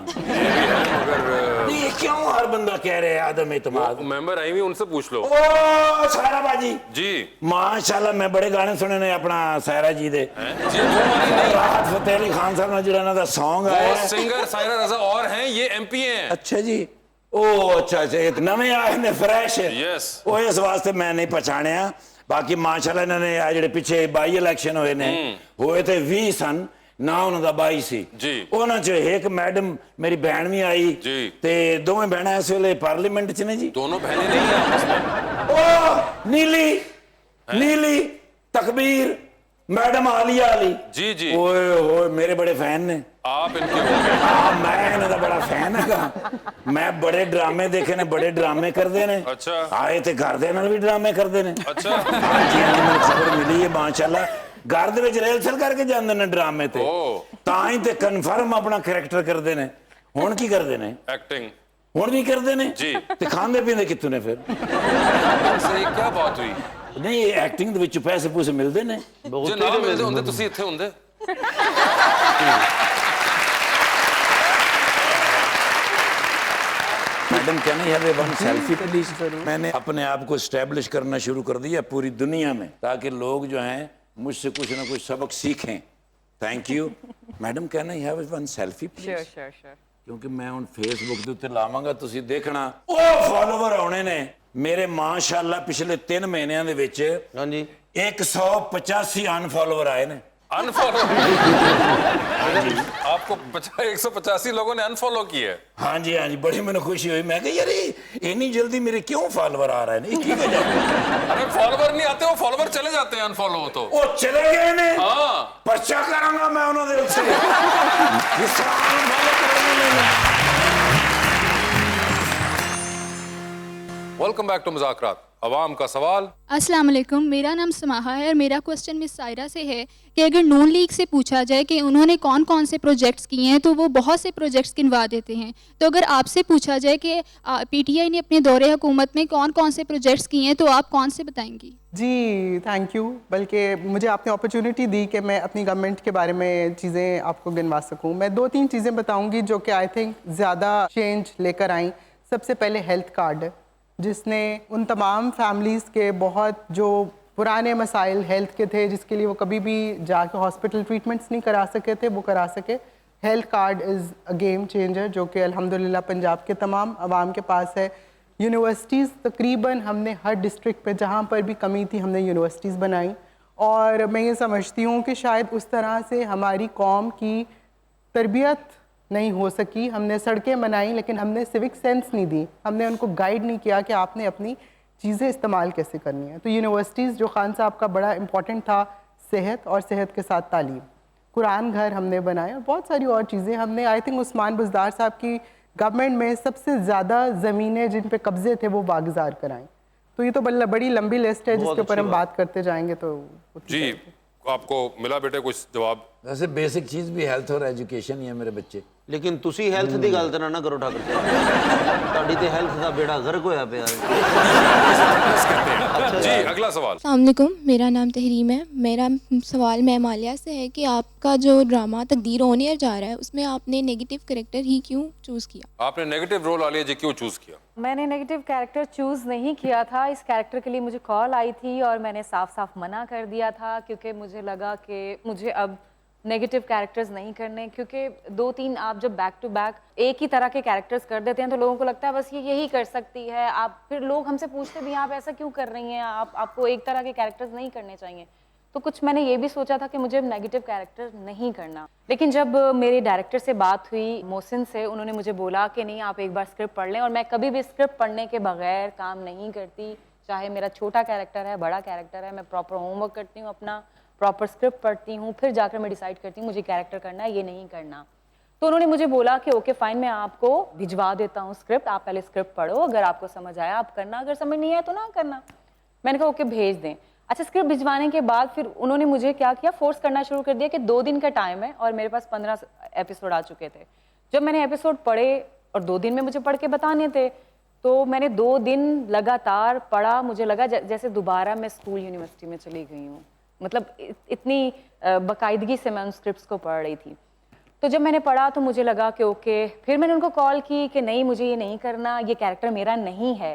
ये क्यों हर बंदा कह रहे हैं आदम एतमाद? मेंबर आई हुई, उनसे पूछ लो। ओ सायरा बाजी जी, माशाल्लाह मैं बड़े गाने सुने ने अपना सायरा जी दे। राहत फतेह अली खान साहब ने जिहड़ा दा सॉन्ग आया है, सिंगर सायरा रजा और हैं, ये एमपी हैं। अच्छा जी। ओ अच्छा नवे आए ने फ्रेश। यस। ओ इस वास्ते मैं नहीं पहचानिया। बाकी माशाल्लाह इन्होंने आ जिहड़े पिछे 22 इलेक्शन होए ने, होए थे 20 सन ना, उन्होंने 22 सी जी। उन्हां च एक मैडम मेरी बहन भी आई जी, ते दोवें बहना इस वेले पार्लीमेंट च ने जी। दोनों बहनें नहीं हैं आपस में। ओ नीली तकबीर मैडम आलिया अली जी जी। ओए ओए मेरे बड़े फैन ने। आप इनके हो? मैं इन्हां दा बड़ा फैन है। मैं बड़े ड्रामे देखे ने, बड़े ड्रामे करते ने। अच्छा। आए ते घर दे नाल भी ड्रामे करते ने। अच्छा। हां जी मैंने खबर मिली है माशाल्लाह। घर दे विच रिहर्सल करके जांदे ने ड्रामे ते, तां ही ते कन्फर्म अपना कैरेक्टर करते ने। हुण की करते ने? एक्टिंग। हुण भी करते ने जी। ते खांदे पींदे कित्थों ने फिर? सही क्या बात हुई? नहीं एक्टिंग दे विच पैसे पूसे मिलदे ने। जे ना मिलदे हुंदे तुसीं इत्थे हुंदे। मैडम कहना यार वन सेल्फी प्लीज। मैंने अपने आप को एस्टेब्लिश करना शुरू कर दिया पूरी दुनिया में, ताकि लोग जो हैं मुझसे कुछ ना कुछ सबक सीखें। Thank you madam. कहना have one selfie please. Sure. क्योंकि मैं हुण फेसबुक दे उत्ते लावांगा, तुसीं देखना ओ फॉलोवर आने ने मेरे माशाअल्लाह। पिछले 3 महीनों दे विच 185 अनफॉलोवर आए ने। अनफॉलो? आपको 185 लोगों ने अनफॉलो किया है? हाँ जी बड़ी मैंने खुशी हुई। मैं कहा यार इतनी जल्दी मेरे क्यों फॉलोवर आ रहे हैं? की वजह अरे फॉलोवर नहीं आते, वो फॉलोवर चले जाते हैं अनफॉलो हो तो। वो चले गए ने, हाँ पर्चा करांगा मैं उन्होंने उससे। Welcome back to Muzakarat. अवाम का सवाल। अस्सलाम वालेकुम, मेरा नाम समाहा है और मेरा क्वेश्चन मिस सायरा से है कि अगर नून लीग से पूछा जाए कि उन्होंने कौन कौन से प्रोजेक्ट्स किए हैं तो वो बहुत से प्रोजेक्ट्स गिनवा देते हैं। तो अगर आपसे पूछा जाए कि पीटीआई ने अपने दौरे हुकूमत में कौन कौन से प्रोजेक्ट्स किए हैं तो आप कौन से बताएंगी? जी थैंक यू, बल्कि मुझे आपने अपॉर्चुनिटी दी कि मैं अपनी गवर्नमेंट के बारे में चीज़ें आपको गिनवा सकूं। मैं 2-3 चीज़ें बताऊंगी जो कि आई थिंक ज़्यादा चेंज लेकर आई। सबसे पहले हेल्थ कार्ड, जिसने उन तमाम फैमिलीज़ के बहुत जो पुराने मसाइल हेल्थ के थे, जिसके लिए वो कभी भी जाके हॉस्पिटल ट्रीटमेंट्स नहीं करा सके थे, वो करा सके। Health card is a game changer जो कि अल्हम्दुलिल्लाह पंजाब के तमाम आवाम के पास है। यूनिवर्सिटीज़ तकरीबन हमने हर डिस्ट्रिक्ट पे जहाँ पर भी कमी थी हमने यूनिवर्सिटीज़ बनाई। और मैं ये समझती हूँ कि शायद उस तरह से हमारी कौम की तरबियत नहीं हो सकी। हमने सड़कें बनाई लेकिन हमने सिविक सेंस नहीं दी, हमने उनको गाइड नहीं किया कि आपने अपनी चीज़ें इस्तेमाल कैसे करनी है। तो यूनिवर्सिटीज़ जो खान साहब का बड़ा इंपॉर्टेंट था, सेहत और सेहत के साथ तालीम, कुरान घर हमने बनाए और बहुत सारी और चीज़ें हमने। आई थिंक उस्मान बुज़दार साहब की गवर्नमेंट में सबसे ज़्यादा ज़मीनें जिन पे कब्जे थे वो वागज़ार कराएं। तो ये तो बड़ी लंबी लिस्ट है जिसके ऊपर हम बात करते जाएंगे। तो जी आपको मिला बेटे कुछ जवाब? वैसे बेसिक चीज भी हेल्थ और एजुकेशन ही है मेरे बच्चे। लेकिन तुसी हेल्थ दी गल ते ना करो ठाकर ਤੁਹਾਡੀ ਤੇ हेल्थ ਦਾ बेड़ा गर्क होया ਪਿਆ। जी अगला सवाल। अस्सलामुअलैकुम, मेरा नाम तहरीम है। मेरा सवाल मैम आलिया से है कि आपका जो ड्रामा तकदीर ऑन एयर जा रहा है उसमें आपने नेगेटिव कैरेक्टर ही क्यों चूज़ किया? आपने नेगेटिव रोल आलिया जी क्यों चूज किया? मैंने नेगेटिव कैरेक्टर चूज़ नहीं किया था। इस कैरेक्टर के लिए मुझे कॉल आई थी और मैंने साफ साफ मना कर दिया था क्योंकि मुझे लगा कि मुझे अब नेगेटिव कैरेक्टर्स नहीं करने, क्योंकि 2-3 आप जब बैक टू बैक एक ही तरह के कैरेक्टर्स कर देते हैं तो लोगों को लगता है बस ये यही कर सकती है। आप फिर लोग हमसे पूछते भी आप ऐसा क्यों कर रही हैं, आपको एक तरह के कैरेक्टर्स नहीं करने चाहिए। तो कुछ मैंने ये भी सोचा था कि मुझे नेगेटिव कैरेक्टर नहीं करना। लेकिन जब मेरे डायरेक्टर से बात हुई मोहसिन से, उन्होंने मुझे बोला कि नहीं आप एक बार स्क्रिप्ट पढ़ लें। और मैं कभी भी स्क्रिप्ट पढ़ने के बगैर काम नहीं करती, चाहे मेरा छोटा कैरेक्टर है बड़ा कैरेक्टर है। मैं प्रॉपर होमवर्क करती हूँ, अपना प्रॉपर स्क्रिप्ट पढ़ती हूँ, फिर जाकर मैं डिसाइड करती हूँ मुझे कैरेक्टर करना है ये नहीं करना। तो उन्होंने मुझे बोला कि ओके फाइन, मैं आपको भिजवा देता हूँ स्क्रिप्ट, आप पहले स्क्रिप्ट पढ़ो, अगर आपको समझ आया आप करना, अगर समझ नहीं आया तो ना करना। मैंने कहा ओके भेज दें। अच्छा, स्क्रिप्ट भिजवाने के बाद फिर उन्होंने मुझे क्या किया, फोर्स करना शुरू कर दिया कि 2 दिन का टाइम है और मेरे पास 15 एपिसोड आ चुके थे। जब मैंने एपिसोड पढ़े और 2 दिन में मुझे पढ़ के बताने थे, तो मैंने 2 दिन लगातार पढ़ा। मुझे लगा जैसे दोबारा मैं स्कूल यूनिवर्सिटी में चली गई हूँ, मतलब इतनी बाकायदगी से मैं उन स्क्रिप्ट्स को पढ़ रही थी। तो जब मैंने पढ़ा तो मुझे लगा कि ओके, फिर मैंने उनको कॉल की कि नहीं मुझे ये नहीं करना, ये कैरेक्टर मेरा नहीं है,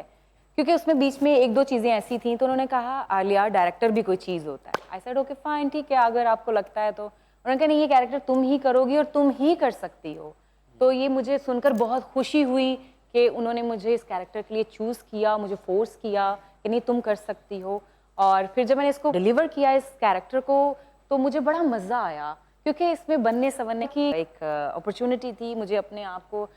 क्योंकि उसमें बीच में 1-2 चीज़ें ऐसी थी। तो उन्होंने कहा आलिया डायरेक्टर भी कोई चीज़ होता है। आई सेड ओके फाइन, ठीक है, अगर आपको लगता है तो। उन्होंने कहा नहीं ये कैरेक्टर तुम ही करोगी और तुम ही कर सकती हो। तो ये मुझे सुनकर बहुत खुशी हुई कि उन्होंने मुझे इस कैरेक्टर के लिए चूज़ किया, मुझे फोर्स किया कि नहीं तुम कर सकती हो। और फिर जब मैंने इसको डिलीवर किया इस कैरेक्टर को, तो मुझे बड़ा मज़ा आया, क्योंकि इसमें बनने संवरने की एक अपॉर्चुनिटी थी। मुझे अपने आप को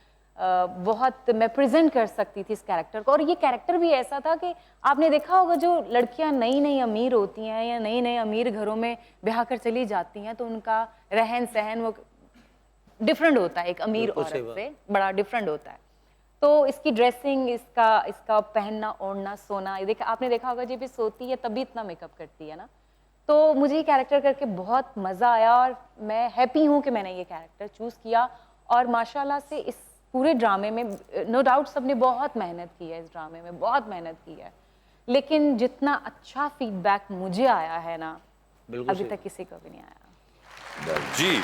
बहुत मैं प्रेजेंट कर सकती थी इस कैरेक्टर को। और ये कैरेक्टर भी ऐसा था कि आपने देखा होगा जो लड़कियां नई अमीर होती हैं या नए अमीर घरों में ब्याह कर चली जाती हैं, तो उनका रहन सहन वो डिफरेंट होता है, एक अमीर औरत से बड़ा डिफरेंट होता है। तो इसकी ड्रेसिंग, इसका पहनना ओढ़ना सोना, ये आपने देखा होगा जब भी सोती है तभी इतना मेकअप करती है ना। तो मुझे ये कैरेक्टर करके बहुत मज़ा आया और मैं हैप्पी हूँ कि मैंने ये कैरेक्टर चूज़ किया। और माशाल्लाह से इस पूरे ड्रामे में नो डाउट सबने बहुत मेहनत की है, इस ड्रामे में बहुत मेहनत की है, लेकिन जितना अच्छा फीडबैक मुझे आया है ना अभी तक किसी को भी नहीं आया। जी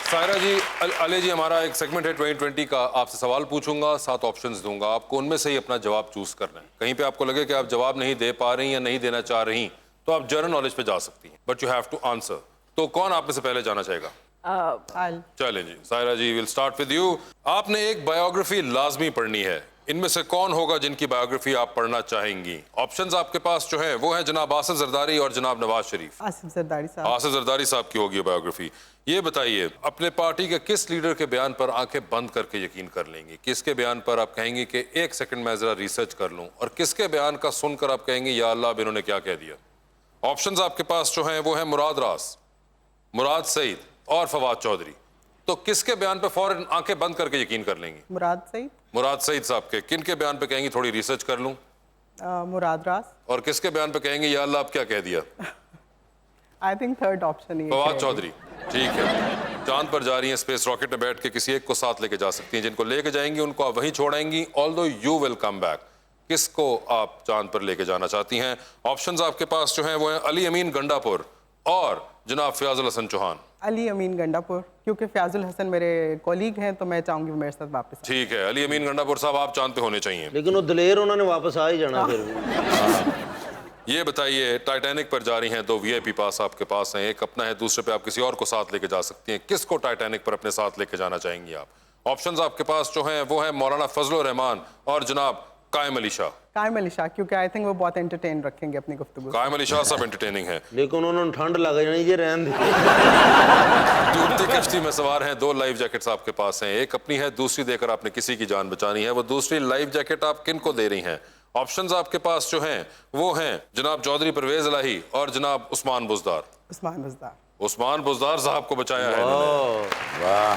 सायरा जी, अली जी, हमारा एक सेगमेंट है 2020 का, आपसे सवाल पूछूंगा, 7 ऑप्शंस दूंगा, आपको उनमें से ही अपना जवाब चूज करना है। कहीं पे आपको लगे कि आप जवाब नहीं दे पा रही या नहीं देना चाह रही तो आप जनरल नॉलेज पे जा सकती हैं, but you have to answer. तो कौन आप में से पहले जाना चाहेगा? चलें जी, Saira ji will start with you. आपने एक बायोग्राफी लाजमी पढ़नी है, इनमें से कौन होगा जिनकी बायोग्राफी आप पढ़ना चाहेंगी? ऑप्शंस आपके पास जो है वो है जनाब आसिफ जरदारी और जनाब नवाज शरीफ। आसिफ जरदारी साहब। आसिफ जरदारी साहब की होगी बायोग्राफी। ये बताइए, अपने पार्टी के किस लीडर के बयान पर आंखें बंद करके यकीन कर लेंगी? किसके बयान पर आप कहेंगे कि एक सेकंड में जरा रिसर्च कर लूं, और किसके बयान का सुनकर आप कहेंगे या अल्लाह अब इन्होंने क्या कह दिया? ऑप्शंस आपके पास जो हैं वो हैं मुराद रास, मुराद सईद और फवाद चौधरी। तो किसके बयान पे फौरन आंखें बंद करके यकीन कर लेंगी? मुराद सईद। मुराद सईद साहब के। किन के बयान पे कहेंगी थोड़ी रिसर्च कर लूं? मुराद रास। और किसके बयान पे कहेंगे या अल्लाह अब क्या कह दिया? आई थिंक थर्ड ऑप्शन ही फवाद चौधरी। ठीक है, चांद पर जा रही हैं स्पेस रॉकेट में बैठ के, किसी एक को साथ लेके जा सकती हैं। जिनको लेके जाएंगी उनको आप वहीं छोड़ाएंगी, although you will come back. किसको आप चांद पर लेके जाना चाहती हैं? ऑप्शंस आपके पास जो हैं वो हैं अली अमीन गंडापुर और जनाब फयाजुल हसन चौहान। अली अमीन गंडापुर, क्योंकि फयाजुल हसन मेरे कॉलीग हैं तो मैं चाहूंगी वो मेरे साथ वापस आए। ठीक है, अली अमीन गंडापुर साहब आप चांद पे होने चाहिए। लेकिन वो दलेर उन्होंने वापस आ ही जाना फिर भी। ये बताइए, टाइटैनिक पर जा रही हैं, 2 VIP पास आपके पास हैं, एक अपना है, दूसरे पे आप किसी और को साथ लेके जा सकती हैं। किसको टाइटैनिक पर अपने साथ लेके जाना चाहेंगी आप? ऑप्शंस आपके पास जो हैं वो हैं मौलाना फजलुर रहमान और जनाब कायम अली शाह। कायम अली शाह, क्योंकि आई थिंक वो बहुत एंटरटेन रखेंगे अपनी गुफ्तगू। कायम अली शाह सब एंटरटेनिंग है। लेकिन उन्होंने ठंड लग जानी, ये रहन दे। डूबती कश्ती में सवार हैं, 2 लाइफ जैकेट्स आपके पास हैं, एक अपनी है, दूसरी देकर आपने किसी की जान बचानी है। वो दूसरी लाइफ जैकेट आप किन को दे रही हैं? ऑप्शंस आपके पास जो हैं वो हैं जनाब चौधरी परवेज इलाही और जनाब उस्मान बुजदार। उस्मान बुजदार। उस्मान बुजदार साहब को बचाया है इन्होंने। वाह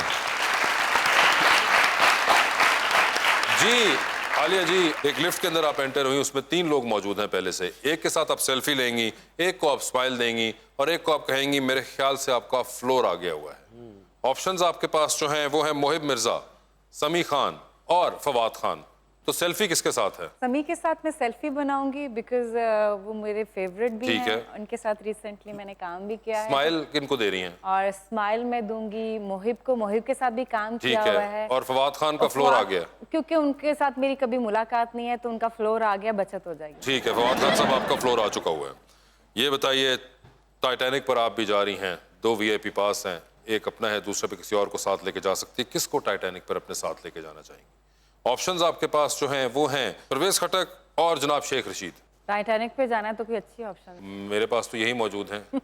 जी। आलिया जी, एक लिफ्ट के अंदर आप एंटर हुई, उसमें 3 लोग मौजूद हैं पहले से। एक के साथ आप सेल्फी लेंगी, एक को आप स्माइल देंगी और एक को आप कहेंगी मेरे ख्याल से आपका फ्लोर आ गया हुआ है। ऑप्शंस आपके पास जो हैं वो हैं मोहिब मिर्जा, समी खान और फवाद खान। तो सेल्फी किसके साथ है? समी के साथ मैं सेल्फी बनाऊंगी बिकॉज वो मेरे फेवरेट भी ठीक है। उनके साथ रिसेंटली मैंने काम भी किया है। स्माइल किनको दे रही हैं? और स्माइल मैं दूंगी मोहिब को, मोहिब के साथ भी काम ठीक किया हुआ है। है। और फवाद खान का फ्लोर आ गया? क्योंकि उनके साथ मेरी कभी मुलाकात नहीं है तो उनका फ्लोर आ गया, बचत हो जाएगी। ठीक है, फवाद खान साहब आपका फ्लोर आ चुका हुआ है। ये बताइए, टाइटैनिक पर आप भी जा रही हैं, 2 VIP पास हैं, एक अपना है, दूसरे पे किसी और को साथ लेके जा सकती है। किसको टाइटैनिक पर अपने साथ लेके जाना चाहेंगे? ऑप्शंस आपके पास जो हैं वो हैं परवेज खटक और जनाब शेख रशीद। टाइटैनिक पे जाना है तो कोई अच्छी ऑप्शन? मेरे पास तो यही मौजूद हैं।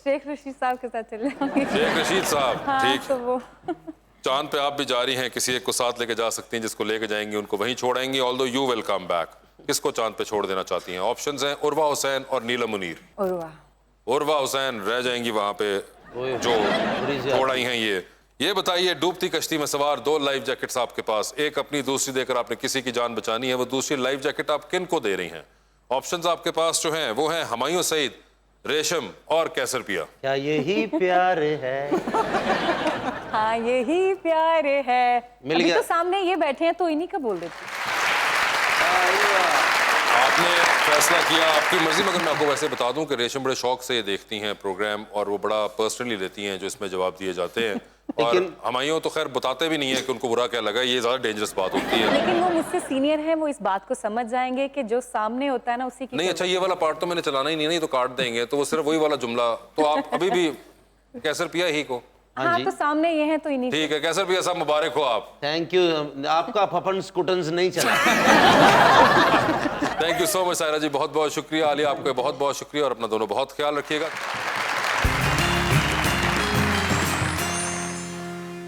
शेख रशीद साहब के साथ चले जाऊंगी। शेख रशीद साहब। हाँ, ठीक। तो वो चांद पे आप भी जा रही हैं, किसी एक को साथ लेके जा सकती हैं, जिसको लेके जाएंगी उनको वहीं छोड़ेंगी, although you will come back. किसको चांद पे छोड़ देना चाहती हैं? ऑप्शंस हैं उर्वा हुसैन और नीलम मुनीर। उर्वा हुसैन रह जाएंगी वहां पे जो छोड़ाई हैं। ये बताइए, डूबती कश्ती में सवार 2 लाइफ जैकेट्स आपके पास, एक अपनी, दूसरी देकर आपने किसी की जान बचानी है। वो दूसरी लाइफ जैकेट आप किन को दे रही हैं? ऑप्शंस आपके पास जो हैं वो हैं हुमायूं सईद, रेशम और कैसर पिया। क्या यही प्यार है? हाँ, यही प्यार है। मिल अभी गया। तो सामने ये बैठे हैं तो इन्हीं का बोल देती। आपने फैसला किया, आपकी मर्जी। मगर मैं आपको वैसे बता दूं कि रेशम बड़े शौक से ये देखती हैं प्रोग्राम और वो बड़ा पर्सनली लेती हैं जो इसमें जवाब दिए जाते हैं। और हुमायूं तो खैर बताते भी नहीं है कि उनको बुरा क्या लगा, ये ज्यादा डेंजरस बात होती है। लेकिन वो मुझसे सीनियर हैं, वो इस बात को समझ जाएंगे कि जो सामने होता है ना उसी की नहीं। अच्छा, ये वाला पार्ट तो मैंने चलाना ही नहीं, तो काट देंगे। तो वो सिर्फ वही वाला जुमला, तो आप अभी भी कैसर पिया ही को। हाँ, तो सामने ये है तो इन्हीं। ठीक है, कैसर पिया साहब मुबारक हो आप। Thank you. आपका फफन स्कूटन्स नहीं चला। Thank you so much Saira ji, बहुत बहुत शुक्रिया। आलिया आपका बहुत बहुत शुक्रिया और अपना दोनों बहुत ख्याल रखिएगा।